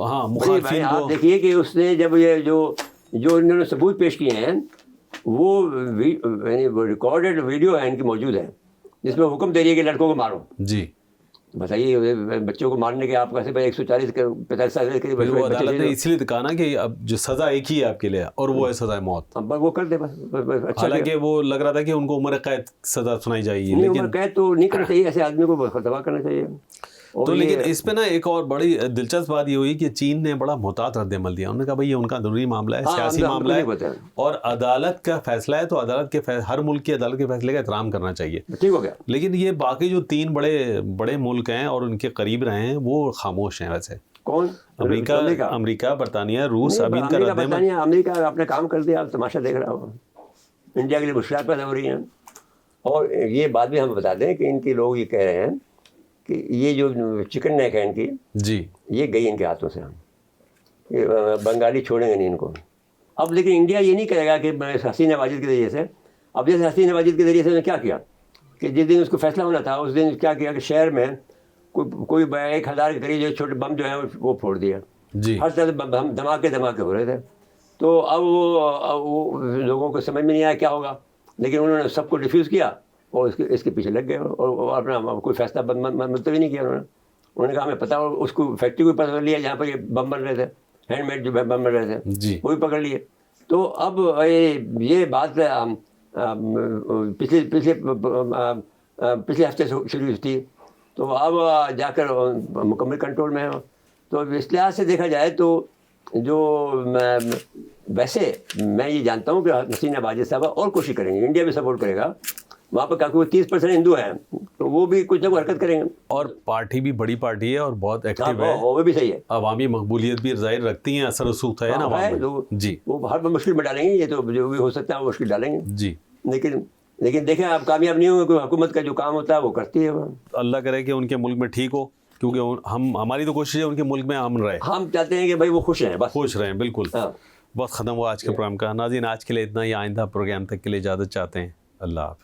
ہاں مخالفین کو آپ دیکھیے کہ اس نے جب یہ جو انہوں نے ثبوت پیش کیے ہیں وہ یعنی ریکارڈڈ ویڈیو ہے ان کی موجود ہے جس میں حکم دے رہی ہے کہ لڑکوں کو مارو. جی. بتائیے بچوں کو مارنے کے آپ کیسے 140-45 سال کے عدالت نے اس لیے کہا نا کہ اب جو سزا ایک ہی ہے آپ کے لیے اور وہ ہے سزا موت. وہ کر دے بس. حالانکہ وہ لگ رہا تھا کہ ان کو عمر قید سزا سنائی جائے گی, لیکن عمر قید تو نہیں کرنا چاہیے, ایسے آدمی کو تباہ کرنا چاہیے. تو لیکن اس پہ نا ایک اور بڑی دلچسپ بات یہ ہوئی کہ چین نے بڑا محتاط رد عمل دیا. انہوں نے کہا بھائی یہ ان کا ضروری معاملہ ہے, سیاسی معاملہ ہے اور عدالت کا فیصلہ ہے, تو عدالت کے ہر ملک کی عدالت کے فیصلے کا احترام کرنا چاہیے. ٹھیک ہو گیا. لیکن یہ باقی جو 3 بڑے ملک ہیں اور ان کے قریب رہے ہیں وہ خاموش ہیں. ویسے کون؟ امریکہ, برطانیہ, روس. ابھی ان کا رد عمل, امریکہ اپنے کام کر دیا, تماشا دیکھ رہا ہو. انڈیا کے لیے مشکلات پیدا ہو رہی ہیں. اور یہ بات بھی ہم بتا دیں کہ ان کے لوگ یہ کہہ رہے ہیں کہ یہ جو چکن نیک ہے ان کی, جی, یہ گئی ان کے ہاتھوں سے. بنگالی چھوڑیں گے نہیں ان کو. اب لیکن انڈیا یہ نہیں کرے گا کہ حسین واجد کے ذریعے سے. اب جیسے حسین واجد کے ذریعے سے کیا کیا کہ جس دن اس کو فیصلہ ہونا تھا اس دن کیا کیا کہ شہر میں کوئی 1000 کے قریب جو چھوٹے بم جو ہیں وہ پھوڑ دیا. جی. ہر طرح دھماکے ہو رہے تھے. تو اب وہ لوگوں کو سمجھ میں نہیں آیا کیا ہوگا, لیکن انہوں نے سب کو ڈیفیوز کیا اور اس کے پیچھے لگ گئے اور اپنا کوئی فیصلہ ملتوی نہیں کیا. انہوں نے کہا ہمیں پتا, اس کو فیکٹری کو پکڑ لیا جہاں پر یہ بم بن رہے تھے, ہینڈ میڈ جو بم بن رہے تھے. جی. وہ بھی پکڑ لیے. تو اب یہ بات پچھلے ہفتے سے شروع ہوئی تھی, تو اب جا کر مکمل کنٹرول میں ہے. تو اس لحاظ سے دیکھا جائے تو جو ویسے میں یہ جانتا ہوں کہ حسین واجد صاحب اور کوشش کریں گے, انڈیا بھی سپورٹ کرے گا وہاں پہ, کیونکہ وہ 30% ہندو ہیں تو وہ بھی کچھ نہ کچھ حرکت کریں گے. اور پارٹی بھی بڑی پارٹی ہے اور بہت ایکٹیو ہے, وہ بھی صحیح ہے, عوامی مقبولیت بھی ظاہر رکھتی ہیں, اثر رسوخ ہے نا. جی. وہ ہر مشکل میں ڈالیں گے, یہ تو جو بھی ہو سکتا ہے وہ مشکل ڈالیں گے. جی. لیکن دیکھیں آپ کامیاب نہیں ہوں گے, کوئی حکومت کا جو کام ہوتا ہے وہ کرتی ہے. اللہ کرے کہ ان کے ملک میں ٹھیک ہو, کیونکہ ہماری تو کوشش ہے ان کے ملک میں امن رہے. ہم چاہتے ہیں کہ بھائی وہ خوش رہیں, بس خوش رہیں. بالکل. بہت ختم ہوا آج کے پروگرام کا. ناظرین آج کے لیے اتنا ہی, آئندہ پروگرام تک کے لیے اجازت چاہتے ہیں. اللہ حافظ.